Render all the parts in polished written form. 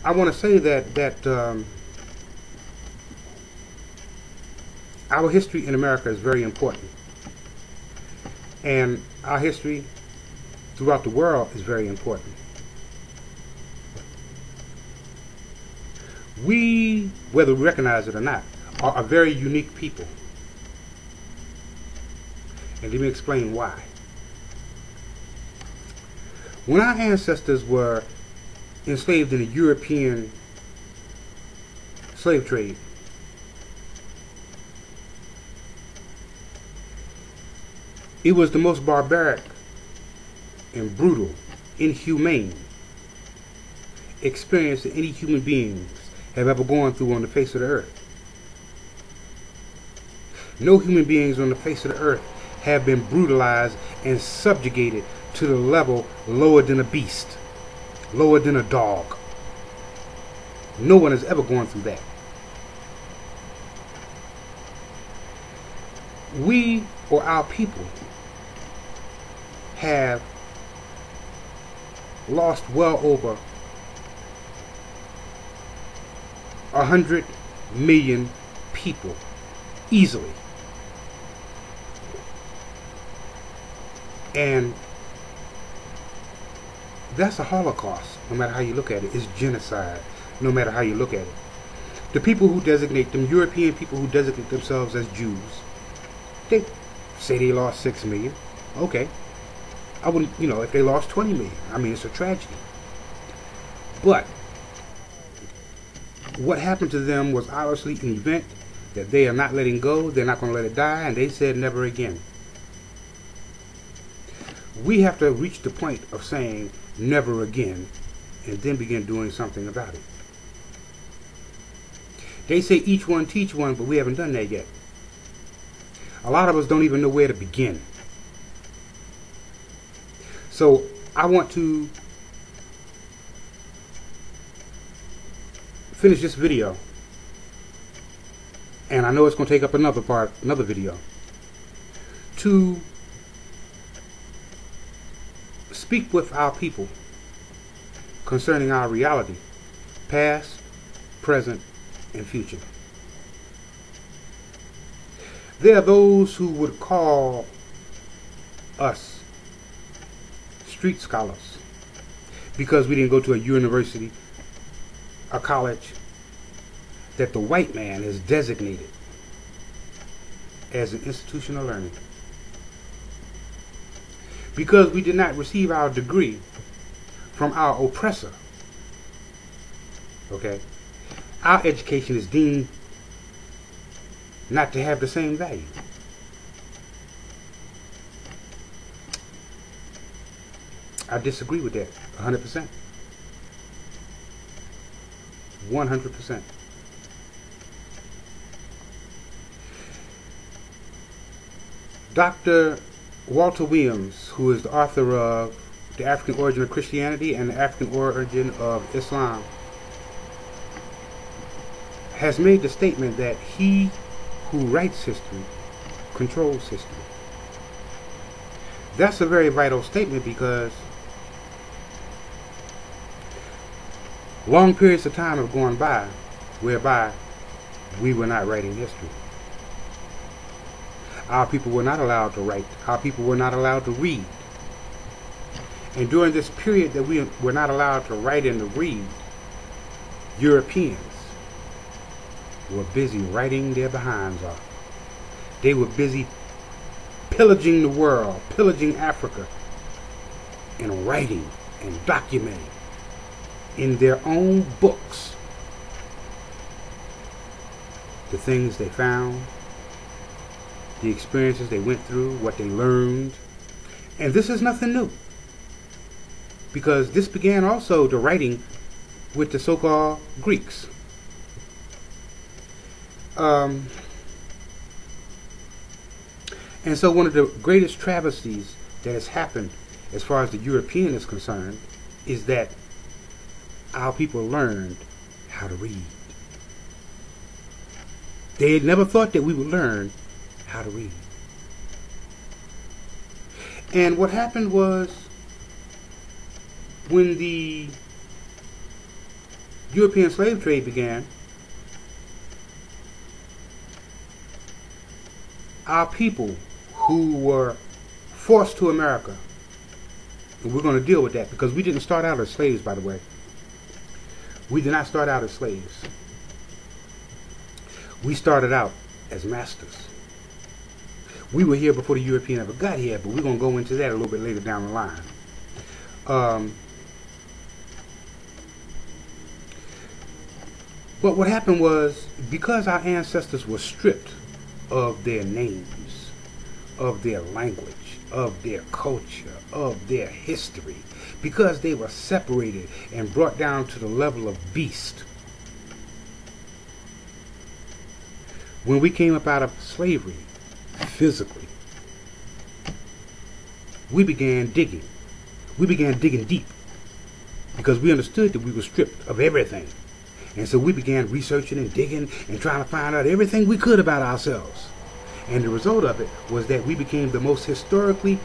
I want to say that our history in America is very important, and our history throughout the world is very important. We, whether we recognize it or not, are a very unique people. And let me explain why. When our ancestors were enslaved in the European slave trade, it was the most barbaric and brutal, inhumane experience that any human beings have ever gone through on the face of the earth. No human beings on the face of the earth have been brutalized and subjugated to the level lower than a beast, lower than a dog. No one has ever gone through that. We, or our people, have lost well over 100 million people easily. And that's a Holocaust, no matter how you look at it. It's genocide, no matter how you look at it. The people who designate them, European people who designate themselves as Jews, they say they lost 6 million. Okay. I wouldn't, if they lost 20 million, I mean, it's a tragedy. But what happened to them was obviously an event that they are not letting go. They're not going to let it die, and they said never again. We have to reach the point of saying never again and then begin doing something about it. They say each one teach one, but we haven't done that yet. A lot of us don't even know where to begin. So I want to finish this video, and I know it's going to take up another video, to speak with our people concerning our reality, past, present, and future. There are those who would call us street scholars because we didn't go to a university, a college that the white man has designated as an institution of learning. Because we did not receive our degree from our oppressor. Okay? Our education is deemed not to have the same value. I disagree with that 100%. 100%. Dr. Walter Williams, who is the author of The African Origin of Christianity and The African Origin of Islam, has made the statement that he who writes history controls history. That's a very vital statement because long periods of time have gone by whereby we were not writing history. Our people were not allowed to write. Our people were not allowed to read. And during this period that we were not allowed to write and to read, Europeans were busy writing their behinds off. They were busy pillaging the world, pillaging Africa, and writing and documenting in their own books the things they found, the experiences they went through, what they learned. And this is nothing new, because this began also the writing with the so-called Greeks. And so one of the greatest travesties that has happened as far as the European is concerned is that our people learned how to read. They had never thought that we would learn how to read. And what happened was, when the European slave trade began, our people who were forced to America, and we're going to deal with that because we didn't start out as slaves, by the way. We did not start out as slaves. We started out as masters. We were here before the European ever got here, but we're going to go into that a little bit later down the line. But what happened was, because our ancestors were stripped of their names, of their language, of their culture, of their history, because they were separated and brought down to the level of beast, when we came up out of slavery, physically, we began digging. We began digging deep because we understood that we were stripped of everything. And so we began researching and digging and trying to find out everything we could about ourselves. And the result of it was that we became the most historically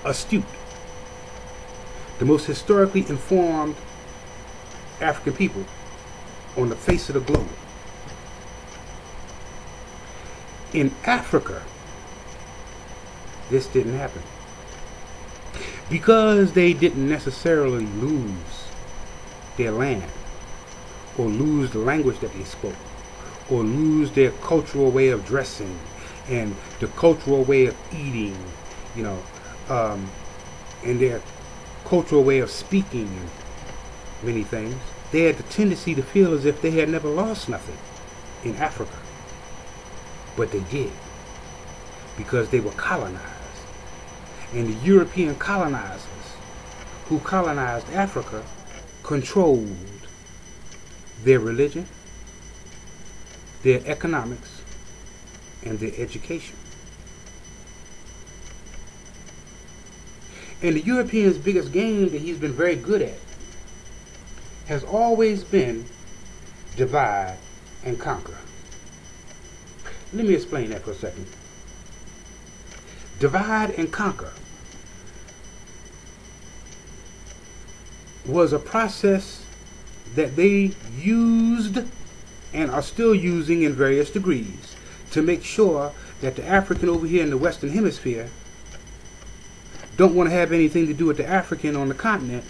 astute, the most historically informed African people on the face of the globe. In Africa, this didn't happen because they didn't necessarily lose their land or lose the language that they spoke or lose their cultural way of dressing and the cultural way of eating, and their cultural way of speaking and many things. They had the tendency to feel as if they had never lost nothing in Africa. But they did, because they were colonized. And the European colonizers who colonized Africa controlled their religion, their economics, and their education. And the European's biggest game that he's been very good at has always been divide and conquer. Let me explain that for a second. Divide and conquer was a process that they used and are still using in various degrees to make sure that the African over here in the Western Hemisphere don't want to have anything to do with the African on the continent,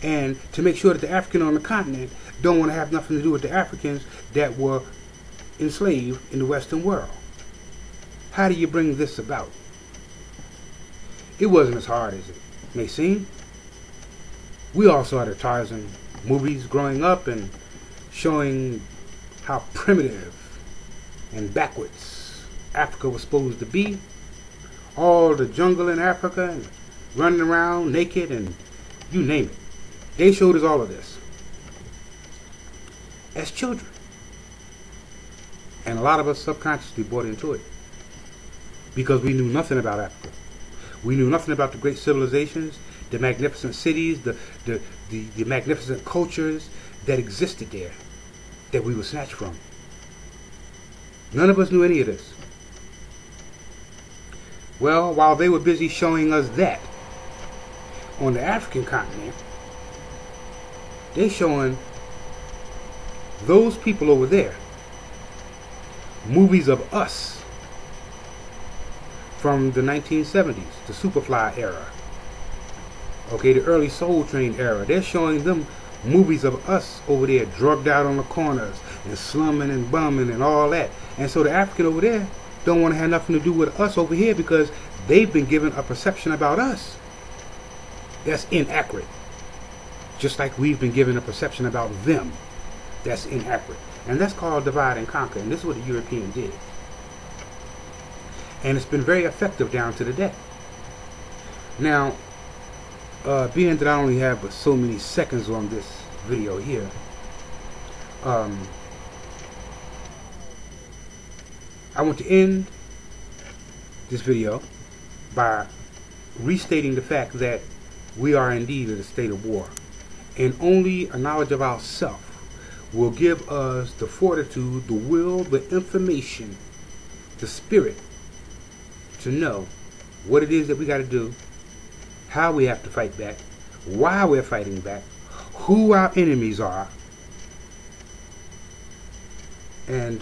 and to make sure that the African on the continent don't want to have nothing to do with the Africans that were enslaved in the Western world. How do you bring this about? It wasn't as hard as it may seem. We all saw the Tarzan movies growing up and showing how primitive and backwards Africa was supposed to be. All the jungle in Africa and running around naked and you name it. They showed us all of this as children. And a lot of us subconsciously bought into it because we knew nothing about Africa. We knew nothing about the great civilizations, the magnificent cities, the magnificent cultures that existed there that we were snatched from. None of us knew any of this. Well, while they were busy showing us that on the African continent, they showing those people over there movies of us from the 1970s, the Superfly era, okay, the early Soul Train era. They're showing them movies of us over there drugged out on the corners and slumming and bumming and all that. And so the African over there don't want to have nothing to do with us over here because they've been given a perception about us that's inaccurate. Just like we've been given a perception about them that's inaccurate. And that's called divide and conquer. And this is what the European did. And it's been very effective down to the day. Now, being that I only have but so many seconds on this video here, I want to end this video by restating the fact that we are indeed in a state of war. And only a knowledge of ourself will give us the fortitude, the will, the information, the spirit to know what it is that we got to do, how we have to fight back, why we're fighting back, who our enemies are, And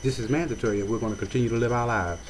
this is mandatory if we're going to continue to live our lives.